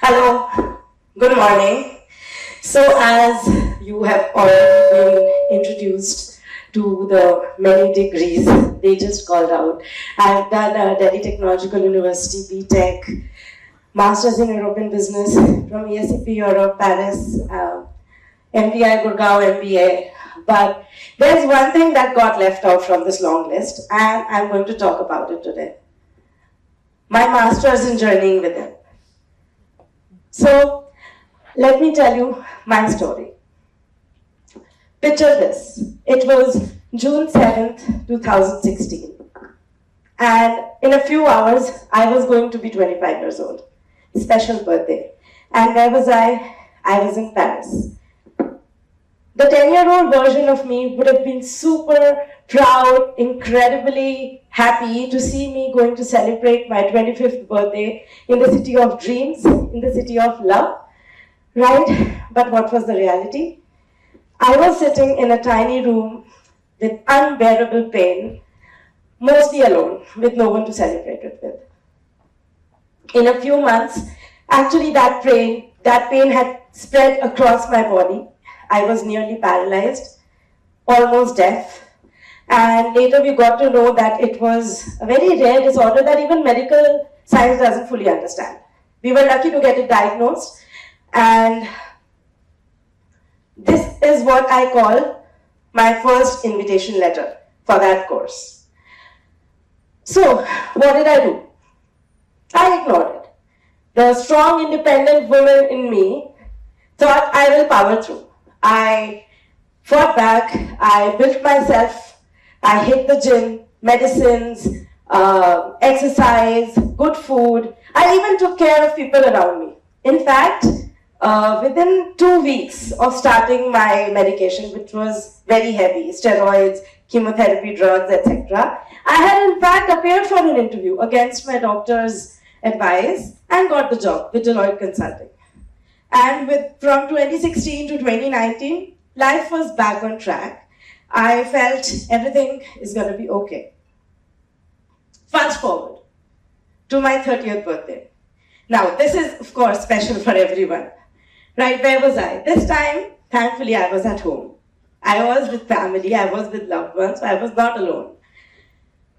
Hello, good morning. So, as you have already been introduced to the many degrees they just called out, I've done a Delhi Technological University B.Tech, Masters in European Business from ESCP Europe, Paris, MBI, Gurgaon MBA. But there's one thing that got left out from this long list, and I'm going to talk about it today. My Masters in Journeying with Him. So, let me tell you my story. Picture this. It was June 7th, 2016. And in a few hours, I was going to be 25 years old. Special birthday. And where was I? I was in Paris. The 10-year-old version of me would have been super proud, incredibly happy to see me going to celebrate my 25th birthday in the city of dreams, in the city of love, right? But what was the reality? I was sitting in a tiny room with unbearable pain, mostly alone, with no one to celebrate it with. In a few months, actually that pain had spread across my body. I was nearly paralyzed, almost deaf. And later we got to know that it was a very rare disorder that even medical science doesn't fully understand. We were lucky to get it diagnosed. And this is what I call my first invitation letter for that course. So, what did I do? I ignored it. The strong, independent woman in me thought I will power through. I fought back, I built myself, I hit the gym, medicines, exercise, good food. I even took care of people around me. In fact, within 2 weeks of starting my medication, which was very heavy, steroids, chemotherapy, drugs, etc., I had in fact appeared for an interview against my doctor's advice and got the job with Deloitte Consulting. And from 2016 to 2019, life was back on track. I felt everything is going to be okay. Fast forward to my 30th birthday. Now, this is, of course, special for everyone. Right, where was I? This time, thankfully, I was at home. I was with family, I was with loved ones, so I was not alone.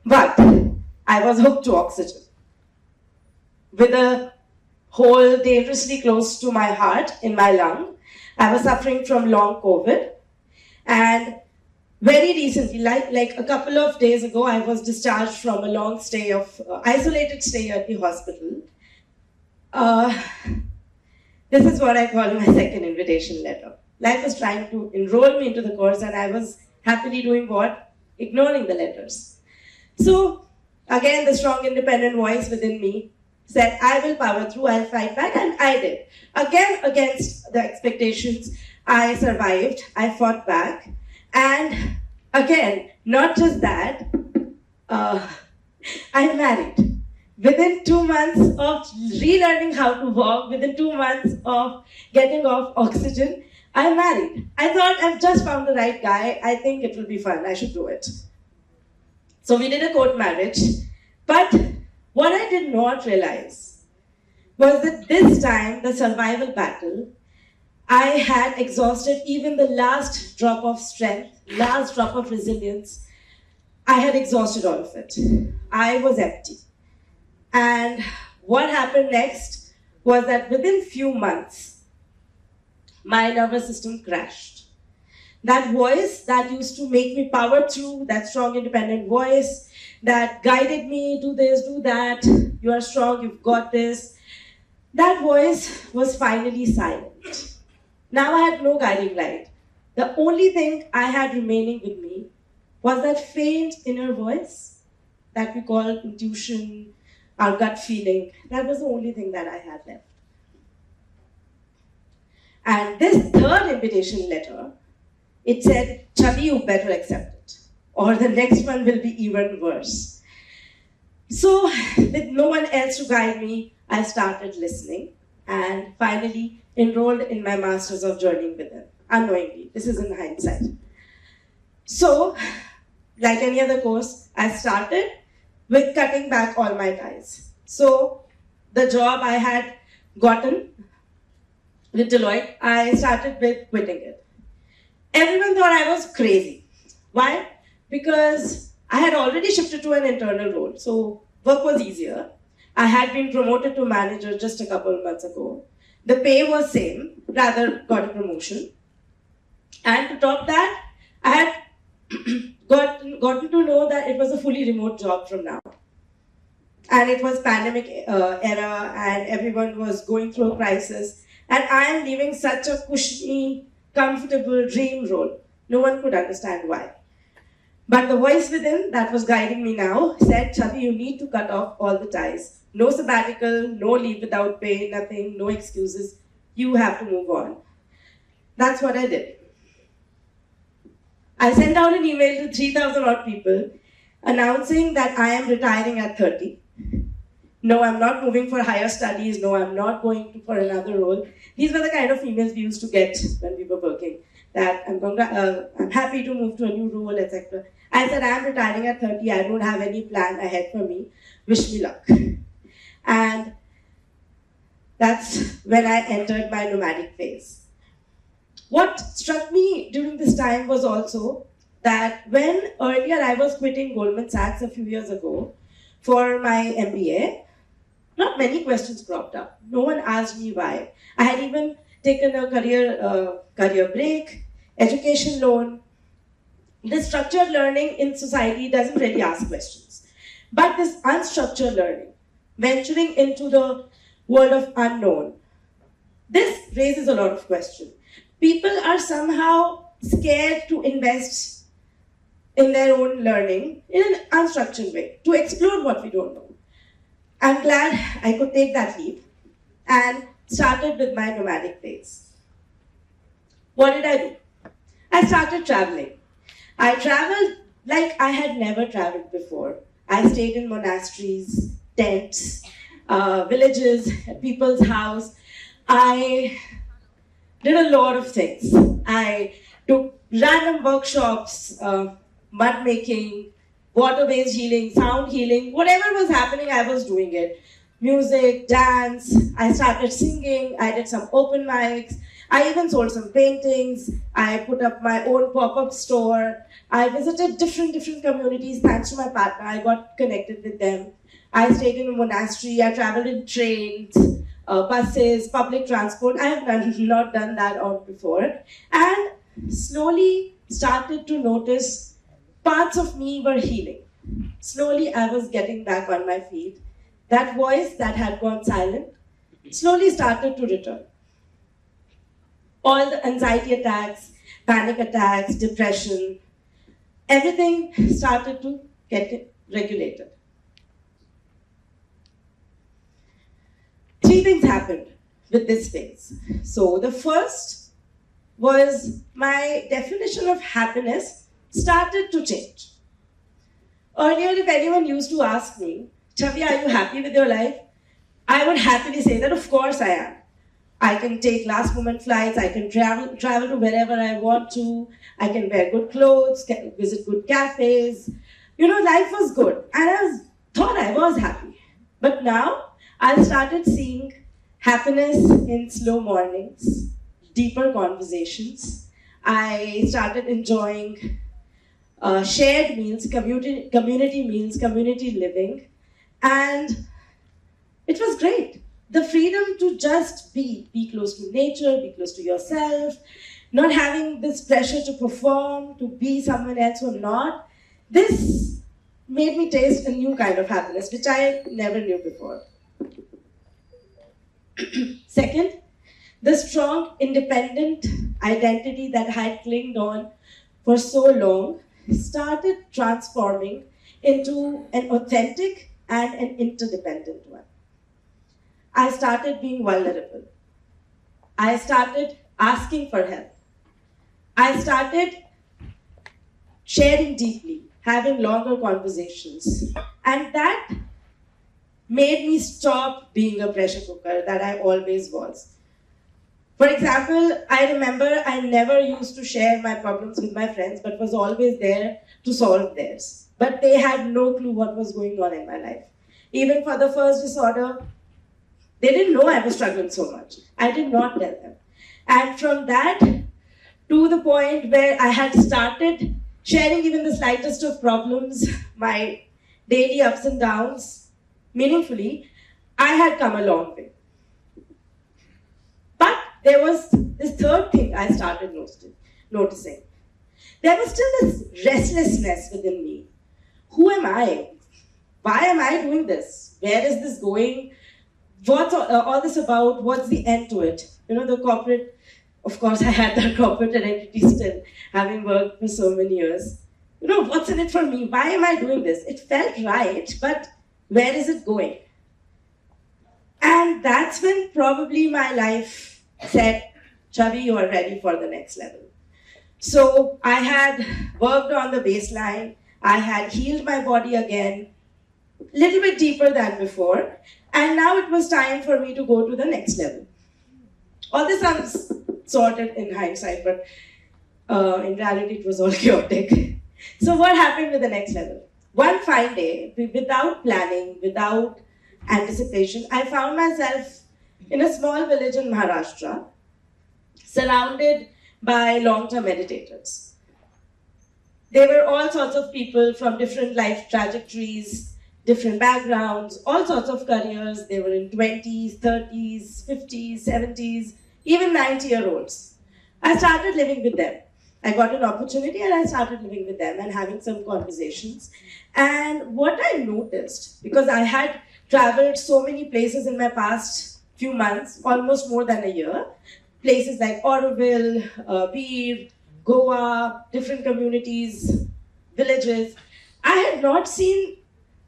But I was hooked to oxygen. With a hole dangerously close to my heart in my lung. I was suffering from long COVID. And very recently, like a couple of days ago, I was discharged from a long stay of isolated stay at the hospital. This is what I call my second invitation letter. Life was trying to enroll me into the course, and I was happily doing what? Ignoring the letters. So, again, the strong independent voice within me said, I will power through, I'll fight back, and I did. Again, against the expectations, I survived, I fought back, and again, not just that, I married. Within 2 months of relearning how to walk, within 2 months of getting off oxygen, I married. I thought, I've just found the right guy, I think it will be fun, I should do it. So we did a court marriage, but what I did not realize was that this time, the survival battle, I had exhausted even the last drop of strength, last drop of resilience. I had exhausted all of it. I was empty. And what happened next was that within few months, my nervous system crashed. That voice that used to make me power through, that strong independent voice that guided me, do this, do that, you are strong, you've got this. That voice was finally silent. Now I had no guiding light. The only thing I had remaining with me was that faint inner voice that we call intuition, our gut feeling. That was the only thing that I had left. And this third invitation letter, it said, Chhavi, you better accept it, or the next one will be even worse. So, with no one else to guide me, I started listening and finally enrolled in my Masters of Journeying with Him, unknowingly. This is in hindsight. So, like any other course, I started with cutting back all my ties. So, the job I had gotten with Deloitte, I started with quitting it. Everyone thought I was crazy. Why? Because I had already shifted to an internal role, so work was easier. I had been promoted to manager just a couple of months ago. The pay was same, rather got a promotion. And to top that, I had gotten to know that it was a fully remote job from now. And it was pandemic era and everyone was going through a crisis. And I am leaving such a cushy, comfortable dream role. No one could understand why. But the voice within that was guiding me now said, Chhavi, you need to cut off all the ties. No sabbatical, no leave without pay, nothing, no excuses. You have to move on. That's what I did. I sent out an email to 3,000 odd people announcing that I am retiring at 30. No, I'm not moving for higher studies. No, I'm not going for another role. These were the kind of emails we used to get when we were working. That I'm happy to move to a new role, etc. I said, I'm retiring at 30. I don't have any plan ahead for me. Wish me luck. And that's when I entered my nomadic phase. What struck me during this time was also that when earlier I was quitting Goldman Sachs a few years ago for my MBA, not many questions cropped up. No one asked me why. I had even taken a career break, education loan. This structured learning in society doesn't really ask questions. But this unstructured learning, venturing into the world of unknown, this raises a lot of questions. People are somehow scared to invest in their own learning in an unstructured way, to explore what we don't know. I'm glad I could take that leap and started with my nomadic phase. What did I do? I started traveling. I traveled like I had never traveled before. I stayed in monasteries, tents, villages, at people's house. I did a lot of things. I took random workshops, mud making, water-based healing, sound healing, whatever was happening, I was doing it. Music, dance, I started singing, I did some open mics, I even sold some paintings, I put up my own pop-up store, I visited different communities thanks to my partner, I got connected with them. I stayed in a monastery, I traveled in trains, buses, public transport. I have not done that all before. And slowly started to notice parts of me were healing. Slowly I was getting back on my feet. That voice that had gone silent slowly started to return. All the anxiety attacks, panic attacks, depression, everything started to get regulated. 3 things happened with this phase. So the first was my definition of happiness started to change. Earlier, if anyone used to ask me, Chhavi, are you happy with your life? I would happily say that of course I am. I can take last moment flights, I can travel to wherever I want to, I can wear good clothes, visit good cafes. Life was good. And I thought I was happy. But now, I started seeing happiness in slow mornings, deeper conversations. I started enjoying shared meals, community meals, community living. And it was great. The freedom to just be close to nature, be close to yourself, not having this pressure to perform, to be someone else or not. This made me taste a new kind of happiness, which I never knew before. Second, the strong, independent identity that I had clinged on for so long started transforming into an authentic and an interdependent one. I started being vulnerable. I started asking for help. I started sharing deeply, having longer conversations. And that made me stop being a pressure cooker that I always was. For example, I remember I never used to share my problems with my friends, but was always there to solve theirs. But they had no clue what was going on in my life. Even for the first disorder, They didn't know I was struggling so much. I did not tell them. And from that to the point where I had started sharing even the slightest of problems, my daily ups and downs, meaningfully, I had come a long way. But there was this third thing I started noticing. There was still this restlessness within me. Who am I? Why am I doing this? Where is this going? What's all this about? What's the end to it? The corporate, of course, I had that corporate identity still, having worked for so many years. What's in it for me? Why am I doing this? It felt right, but where is it going? And that's when probably my life said, Chhavi, you are ready for the next level. So I had worked on the baseline. I had healed my body again, a little bit deeper than before. And now it was time for me to go to the next level. All this sounds sorted in hindsight, but in reality it was all chaotic. So what happened with the next level? One fine day, without planning, without anticipation, I found myself in a small village in Maharashtra, surrounded by long-term meditators. They were all sorts of people from different life trajectories, different backgrounds, all sorts of careers. They were in 20s, 30s, 50s, 70s, even 90-year-olds. I started living with them. I got an opportunity and I started living with them and having some conversations. And what I noticed, because I had traveled so many places in my past few months, almost more than a year, places like Agrawal, Beer, Goa, different communities, villages. I had not seen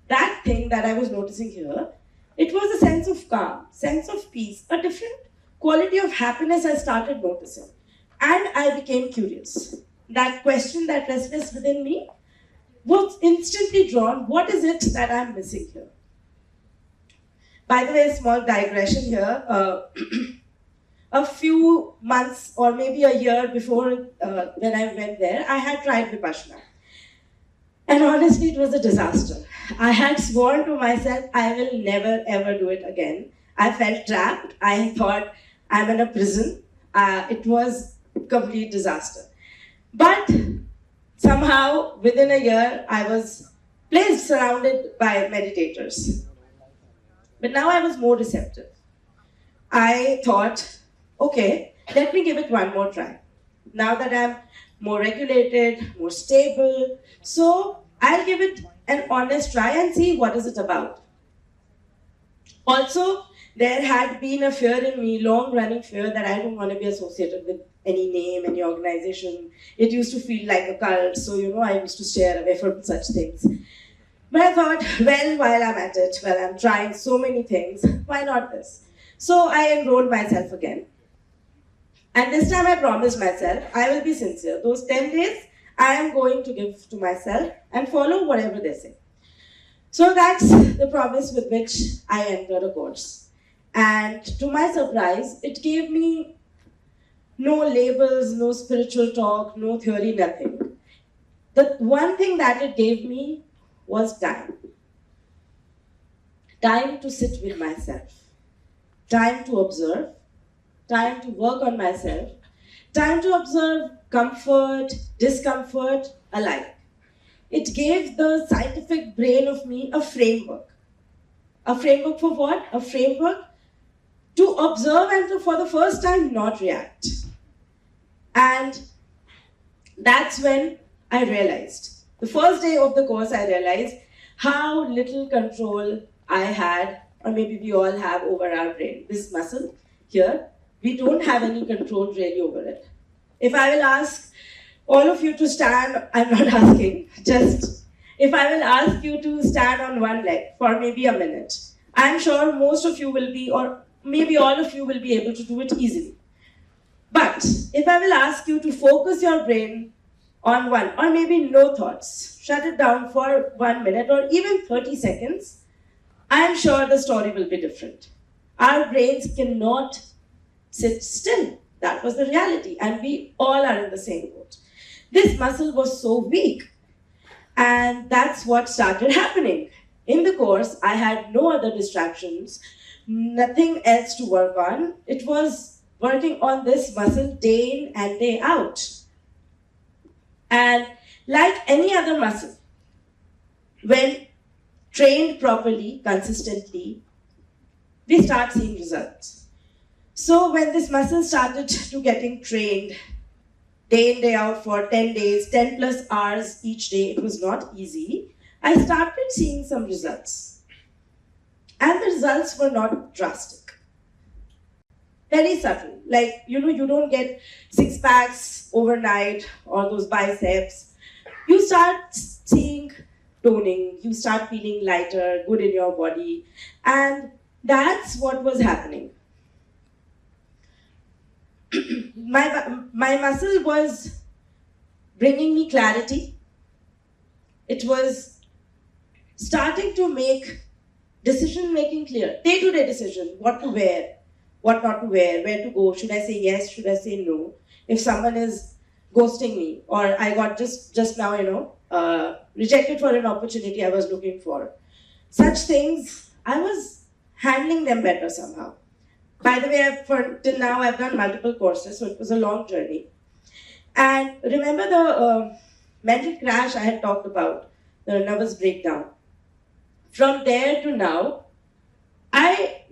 that thing that I was noticing here. It was a sense of calm, sense of peace, a different quality of happiness I started noticing. And I became curious. That question, that restlessness within me was instantly drawn. What is it that I'm missing here? By the way, a small digression here. A few months or maybe a year before when I went there, I had tried Vipassana. And honestly, it was a disaster. I had sworn to myself, I will never ever do it again. I felt trapped. I thought I'm in a prison. It was a complete disaster. But somehow, within a year, I was placed surrounded by meditators. But now I was more receptive. I thought, okay, let me give it one more try. Now that I'm more regulated, more stable, so I'll give it an honest try and see what is it about. Also, there had been a fear in me, long-running fear, that I don't want to be associated with any name, any organization. It used to feel like a cult, so I used to stay away from such things. But I thought, well, while I'm at it, while I'm trying so many things, why not this? So I enrolled myself again. And this time I promised myself, I will be sincere. Those 10 days, I am going to give to myself and follow whatever they say. So that's the promise with which I entered a course. And to my surprise, it gave me no labels, no spiritual talk, no theory, nothing. The one thing that it gave me was time. Time to sit with myself. Time to observe. Time to work on myself. Time to observe comfort, discomfort alike. It gave the scientific brain of me a framework. A framework for what? A framework to observe and to, for the first time, not react. And that's when I realized. The first day of the course, I realized how little control I had, or maybe we all have, over our brain. This muscle here, we don't have any control really over it. If I will ask all of you to stand, I'm not asking, just if I will ask you to stand on one leg for maybe a minute, I'm sure most of you will be, or maybe all of you will be able to do it easily. But if I will ask you to focus your brain on one, or maybe no thoughts, shut it down for 1 minute or even 30 seconds, I'm sure the story will be different. Our brains cannot sit still. That was the reality, and we all are in the same boat. This muscle was so weak, and that's what started happening. In the course, I had no other distractions nothing else to work on. It was working on this muscle day in and day out. And like any other muscle, when trained properly, consistently, we start seeing results. So when this muscle started to getting trained day in, day out for 10 days, 10 plus hours each day, it was not easy. I started seeing some results. And the results were not drastic. Very subtle. Like, you don't get six packs overnight or those biceps. You start seeing toning, you start feeling lighter, good in your body. And that's what was happening. My muscle was bringing me clarity. It was starting to make decision making clear, day-to-day decision, what to wear, what not to wear, where to go, should I say yes, should I say no, if someone is ghosting me, or I got just now, rejected for an opportunity I was looking for. Such things, I was handling them better somehow. By the way, till now I've done multiple courses, so it was a long journey. And remember the mental crash I had talked about, the nervous breakdown. From there to now, I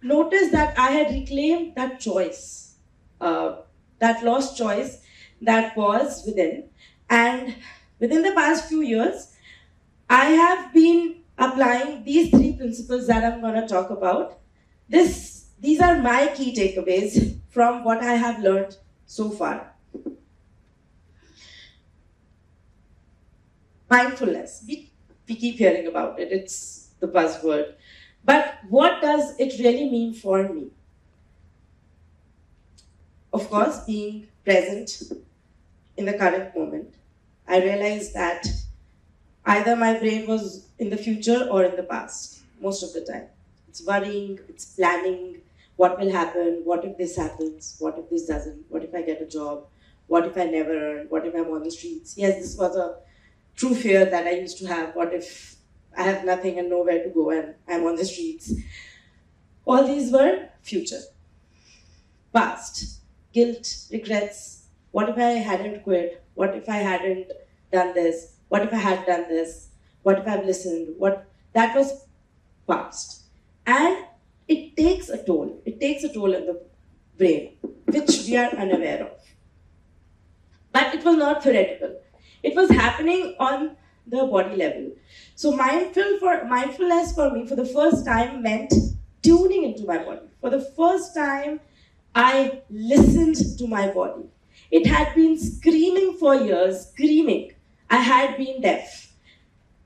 noticed that I had reclaimed that choice, that lost choice that was within. And within the past few years, I have been applying these three principles that I'm going to talk about. These are my key takeaways from what I have learned so far. Mindfulness. We keep hearing about it. It's the buzzword. But what does it really mean for me? Of course, being present in the current moment, I realized that either my brain was in the future or in the past, most of the time. It's worrying, it's planning, what will happen, what if this happens, what if this doesn't, what if I get a job, what if I never earn, what if I'm on the streets. Yes, this was a true fear that I used to have. What if I have nothing and nowhere to go and I'm on the streets? All these were future. Past. Guilt, regrets. What if I hadn't quit? What if I hadn't done this? What if I had done this? What if I've listened? That was past. And it takes a toll. It takes a toll on the brain, which we are unaware of. But it was not theoretical. It was happening on the body level. So mindfulness for me, for the first time, meant tuning into my body. For the first time, I listened to my body. It had been screaming for years, screaming. I had been deaf.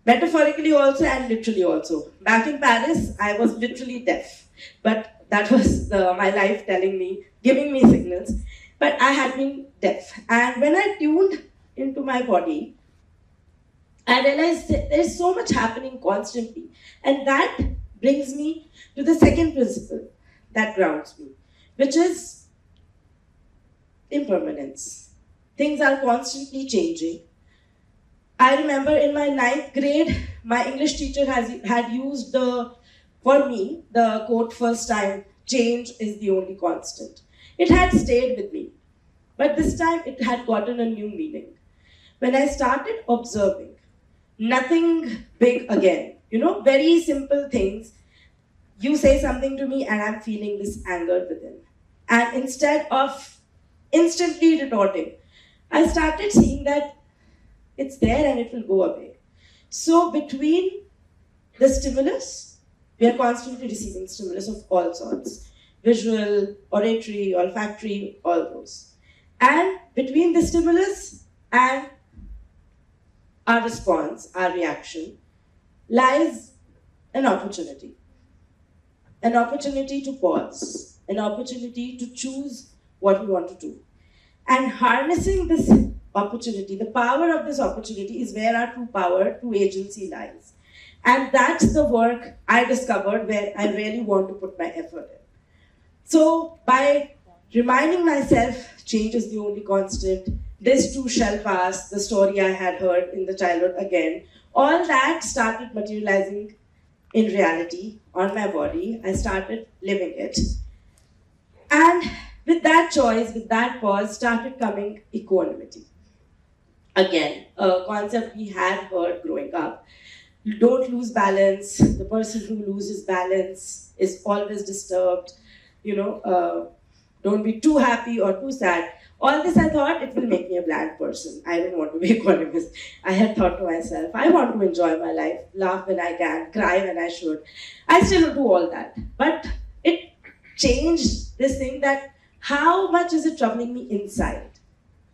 Metaphorically also and literally also. Back in Paris, I was literally deaf. But that was my life telling me, giving me signals. But I had been deaf. And when I tuned into my body, I realized that there's so much happening constantly. And that brings me to the second principle that grounds me, which is impermanence. Things are constantly changing. I remember in my 9th grade, my English teacher had used for me, the quote first time, change is the only constant. It had stayed with me, but this time it had gotten a new meaning. When I started observing, nothing big again, very simple things. You say something to me and I'm feeling this anger within. And instead of instantly retorting, I started seeing that it's there and it will go away. So between the stimulus, we are constantly receiving stimulus of all sorts. Visual, auditory, olfactory, all those. And between the stimulus and our response, our reaction, lies an opportunity. An opportunity to pause. An opportunity to choose what we want to do. And harnessing this opportunity, the power of this opportunity is where our true power, true agency lies. And that's the work I discovered where I really want to put my effort in. So by reminding myself, change is the only constant, this too shall pass, the story I had heard in the childhood again, all that started materializing in reality, on my body. I started living it. And with that choice, with that pause, started coming equanimity. Again, a concept we had heard growing up. Don't lose balance. The person who loses balance is always disturbed. Don't be too happy or too sad. All this I thought it will make me a bland person. I don't want to be equanimous. I had thought to myself, I want to enjoy my life, laugh when I can, cry when I should. I still do all that. But it changed this thing that how much is it troubling me inside?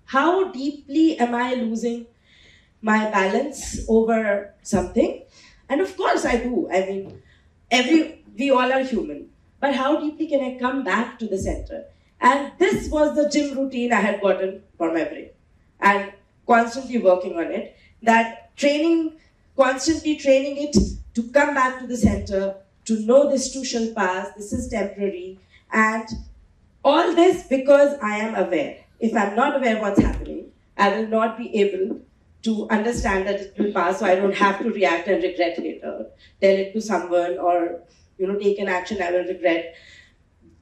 How deeply am I losing my balance over something? And of course I do. I mean, we all are human. But how deeply can I come back to the center? And this was the gym routine I had gotten for my brain. And constantly working on it. That constantly training it to come back to the center, to know this too shall pass, this is temporary. And all this because I am aware. If I'm not aware what's happening, I will not be able to understand that it will pass, so I don't have to react and regret later. Tell it to someone or take an action I will regret.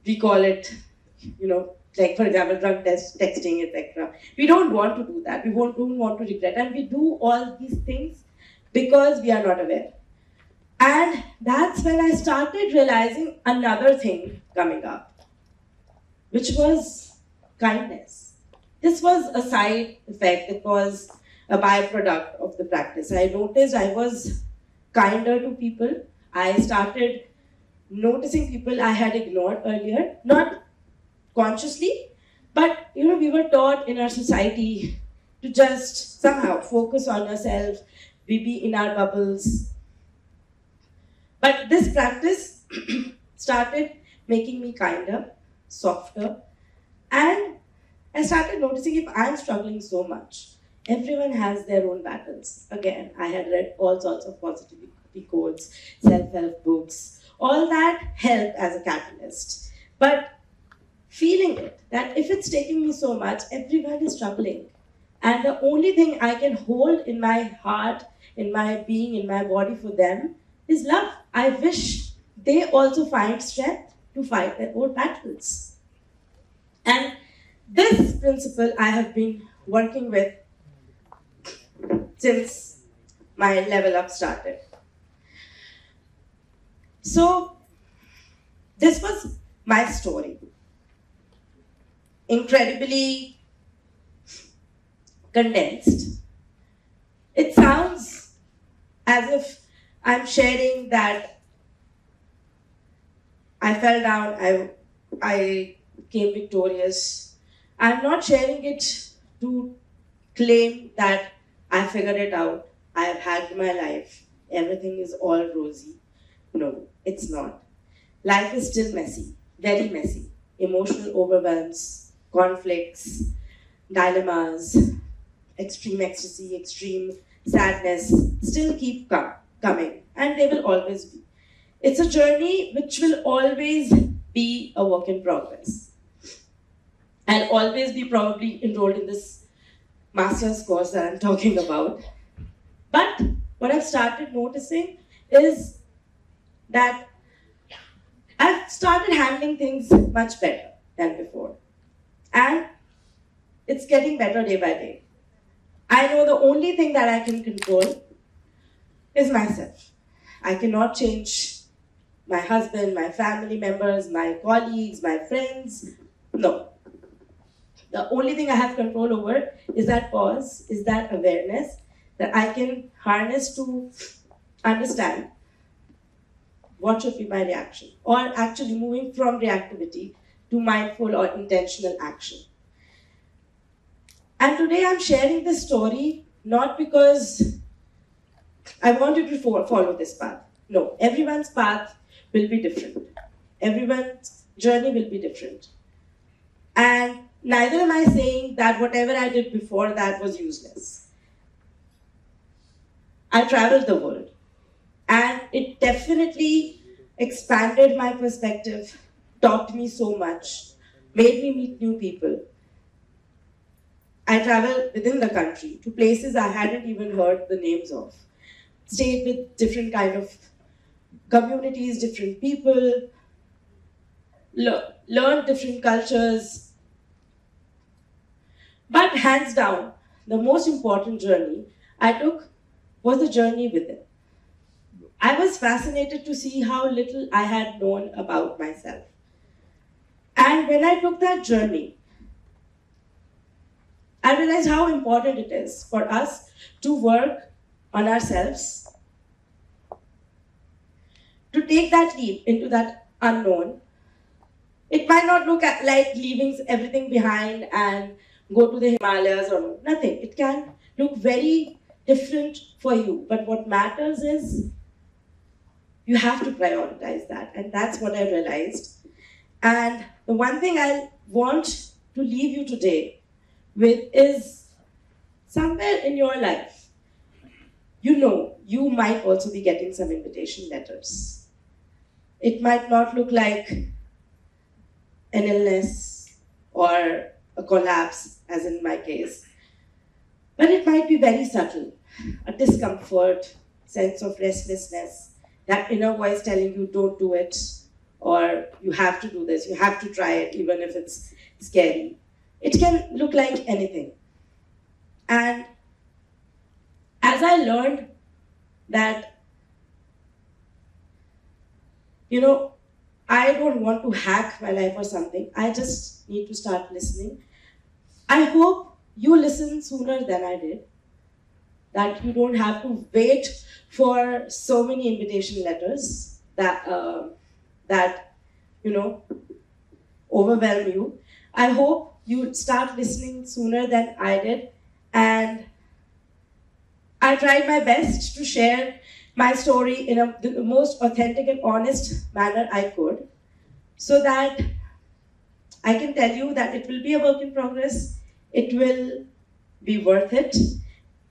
We call it, like for example, drug texting, etc. We don't want to do that. We don't want to regret, and we do all these things because we are not aware. And that's when I started realizing another thing coming up, which was kindness. This was a side effect. It was a byproduct of the practice. I noticed I was kinder to people. I started noticing people I had ignored earlier, not consciously, but we were taught in our society to just somehow focus on ourselves, we be in our bubbles. But this practice started making me kinder, softer, and I started noticing if I'm struggling so much, everyone has their own battles. Again, I had read all sorts of positivity quotes, self-help books, all that helped as a catalyst. But feeling it, that if it's taking me so much, everyone is struggling. And the only thing I can hold in my heart, in my being, in my body for them is love. I wish they also find strength to fight their own battles. And this principle I have been working with since my level up started. So, this was my story. Incredibly condensed. It sounds as if I'm sharing that I fell down, I came victorious. I'm not sharing it to claim that I figured it out, I have had my life, everything is all rosy. No, it's not. Life is still messy, very messy. Emotional overwhelms, conflicts, dilemmas, extreme ecstasy, extreme sadness still keep coming, and they will always be. It's a journey which will always be a work in progress. I'll always be probably enrolled in this master's course that I'm talking about. But what I've started noticing is that I've started handling things much better than before. And it's getting better day by day. I know the only thing that I can control is myself. I cannot change my husband, my family members, my colleagues, my friends. No. The only thing I have control over is that pause, is that awareness that I can harness to understand what should be my reaction, or actually moving from reactivity to mindful or intentional action. And today I'm sharing this story not because I wanted to follow this path. No, everyone's path will be different. Everyone's journey will be different. And neither am I saying that whatever I did before that was useless. I traveled the world, and it definitely expanded my perspective, taught me so much, made me meet new people. I traveled within the country to places I hadn't even heard the names of, stayed with different kind of communities, different people, learned different cultures. But hands down, the most important journey I took was the journey within. I was fascinated to see how little I had known about myself. And when I took that journey, I realized how important it is for us to work on ourselves, to take that leap into that unknown. It might not look like leaving everything behind and go to the Himalayas or nothing. It can look very different for you. But what matters is you have to prioritize that. And that's what I realized. And the one thing I want to leave you today with is somewhere in your life, you know, you might also be getting some invitation letters. It might not look like an illness or a collapse, as in my case, but it might be very subtle, a discomfort, sense of restlessness, that inner voice telling you don't do it, or you have to do this, you have to try it, even if it's scary. It can look like anything. And as I learned that, I don't want to hack my life or something, I just need to start listening. I hope you listen sooner than I did, that you don't have to wait for so many invitation letters that overwhelm you. I hope you start listening sooner than I did, and I tried my best to share my story in the most authentic and honest manner I could, so that I can tell you that it will be a work in progress, it will be worth it,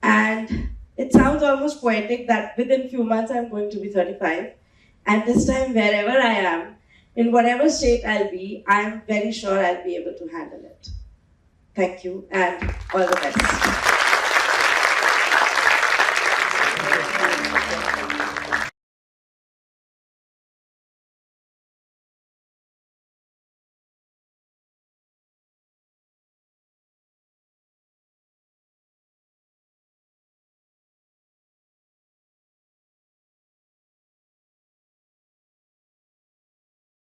and it sounds almost poetic that within a few months I'm going to be 35, and this time wherever I am, in whatever state I'll be, I'm very sure I'll be able to handle it. Thank you, and all the best.